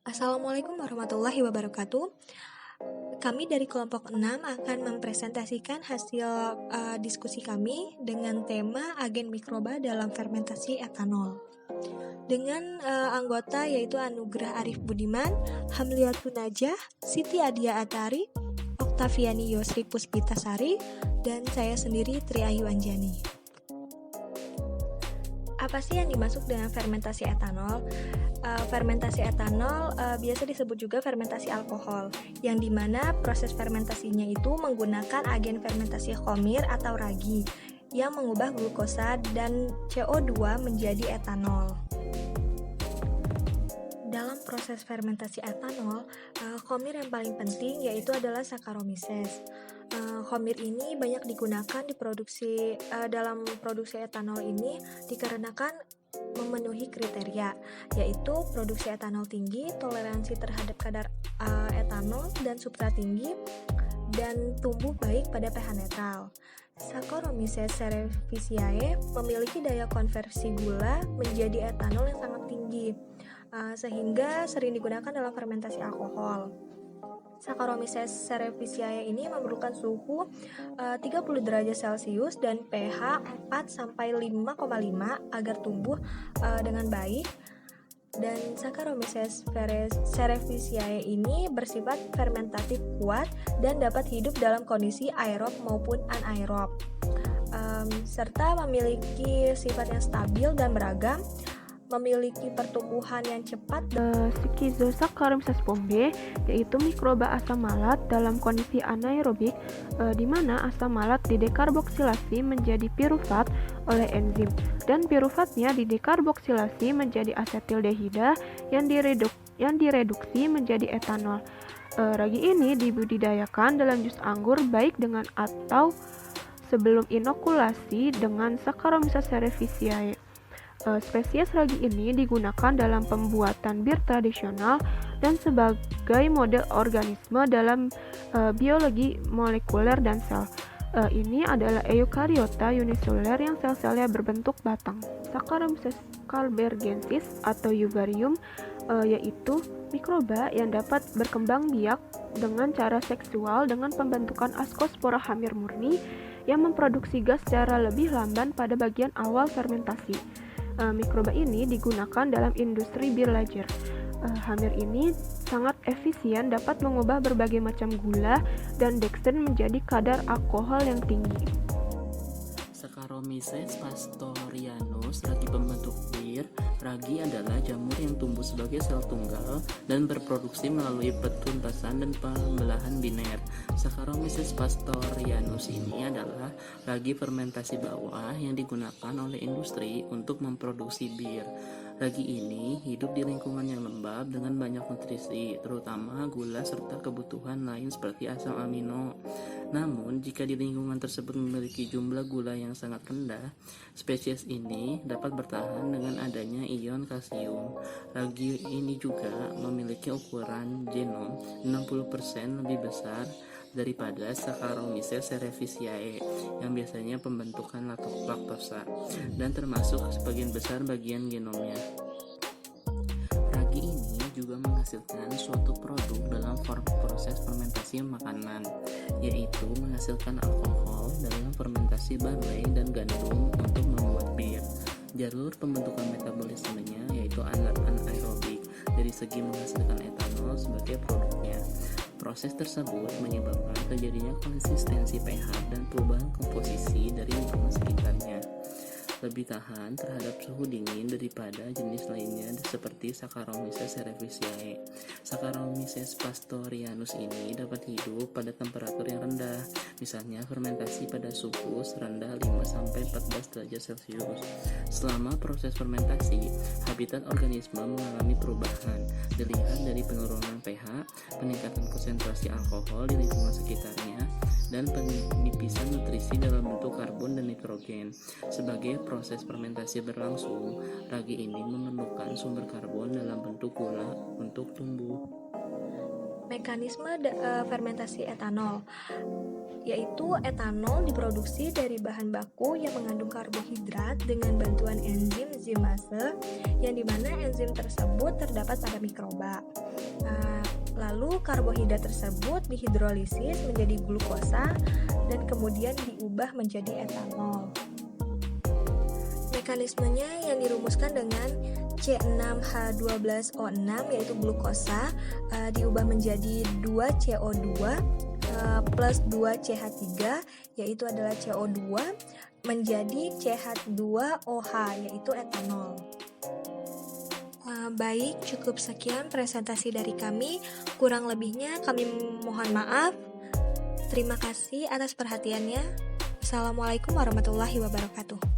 Assalamualaikum warahmatullahi wabarakatuh. Kami dari kelompok 6 akan mempresentasikan hasil diskusi kami dengan tema agen mikroba dalam fermentasi etanol. Dengan anggota yaitu Anugrah Arif Budiman, Hamliatun Najah, Siti Adia Atari, Oktaviani Yosri Puspitasari, dan saya sendiri Tri Ayu Anjani. Apa sih yang dimaksud dengan fermentasi etanol? Fermentasi etanol biasa disebut juga fermentasi alkohol, yang dimana proses fermentasinya itu menggunakan agen fermentasi khomir atau ragi yang mengubah glukosa dan CO2 menjadi etanol. Dalam proses fermentasi etanol, khomir yang paling penting yaitu adalah Saccharomyces. Khomir ini banyak digunakan dalam produksi etanol ini dikarenakan memenuhi kriteria, yaitu produksi etanol tinggi, toleransi terhadap kadar etanol dan substrat tinggi, dan tumbuh baik pada pH netral. Saccharomyces cerevisiae memiliki daya konversi gula menjadi etanol yang sangat tinggi, sehingga sering digunakan dalam fermentasi alkohol. Saccharomyces cerevisiae ini memerlukan suhu 30 derajat Celcius dan pH 4-5,5 agar tumbuh dengan baik. Dan Saccharomyces cerevisiae ini bersifat fermentatif kuat dan dapat hidup dalam kondisi aerob maupun anaerob, serta memiliki sifat yang stabil dan beragam, memiliki pertumbuhan yang cepat. Schizosaccharomyces pombe yaitu mikroba asam malat dalam kondisi anaerobik, di mana asam malat didekarboksilasi menjadi pirufat oleh enzim, dan pirufatnya didekarboksilasi menjadi asetildehida yang direduksi menjadi etanol. Ragi ini dibudidayakan dalam jus anggur baik dengan atau sebelum inokulasi dengan Saccharomyces cerevisiae. Spesies ragi ini digunakan dalam pembuatan bir tradisional dan sebagai model organisme dalam biologi molekuler dan sel. Ini adalah eukariota uniseluler yang sel-selnya berbentuk batang. Saccharomyces calbergensis atau Euvarium yaitu mikroba yang dapat berkembang biak dengan cara seksual dengan pembentukan askospora hamir murni yang memproduksi gas secara lebih lamban pada bagian awal fermentasi. Mikroba ini digunakan dalam industri bir lager. Hamir ini sangat efisien, dapat mengubah berbagai macam gula dan deksen menjadi kadar alkohol yang tinggi. Saccharomyces pastorianus, ragi pembentuk bir. Ragi adalah jamur yang tumbuh sebagai sel tunggal dan berproduksi melalui petuntasan dan pembelahan biner. Saccharomyces pastorianus ini adalah ragi fermentasi bawah yang digunakan oleh industri untuk memproduksi bir. Ragi ini hidup di lingkungan yang lembab dengan banyak nutrisi, terutama gula serta kebutuhan lain seperti asam amino. Namun, jika di lingkungan tersebut memiliki jumlah gula yang sangat rendah, spesies ini dapat bertahan dengan adanya ion kalsium. Ragi ini juga memiliki ukuran genom 60% lebih besar daripada Saccharomyces cerevisiae yang biasanya pembentukan laktosa dan termasuk sebagian besar bagian genomnya. Ragi ini juga menghasilkan suatu produk dalam proses fermentasi makanan, yaitu menghasilkan alkohol dalam fermentasi barley dan gandum untuk membuat bir. Jalur pembentukan metabolismenya yaitu anaerobik dari segi menghasilkan etanol sebagai produknya. Proses tersebut menyebabkan terjadinya konsistensi pH dan perubahan komposisi dari lingkungan sekitarnya. Lebih tahan terhadap suhu dingin daripada jenis lainnya seperti Saccharomyces cerevisiae. Saccharomyces pastorianus ini dapat hidup pada temperatur yang rendah, misalnya fermentasi pada suhu serendah 5-14 derajat Celcius. Selama proses fermentasi, habitat organisme mengalami perubahan, dilihat dari penurunan pH, peningkatan konsentrasi alkohol di lingkungan sekitarnya, dan penipisan nutrisi dalam bentuk karbon dan nitrogen. Sebagai proses fermentasi berlangsung, ragi ini memerlukan sumber karbon dalam bentuk gula untuk tumbuh. Mekanisme fermentasi etanol, yaitu etanol diproduksi dari bahan baku yang mengandung karbohidrat dengan bantuan enzim zimase, yang dimana enzim tersebut terdapat pada mikroba. Lalu karbohidrat tersebut dihidrolisis menjadi glukosa dan kemudian diubah menjadi etanol. Mekanismenya yang dirumuskan dengan C6H12O6 yaitu glukosa diubah menjadi 2CO2 plus 2CH3 yaitu adalah CO2 menjadi CH2OH yaitu etanol. Baik, cukup sekian presentasi dari kami. Kurang lebihnya kami mohon maaf. Terima kasih atas perhatiannya. Assalamualaikum warahmatullahi wabarakatuh.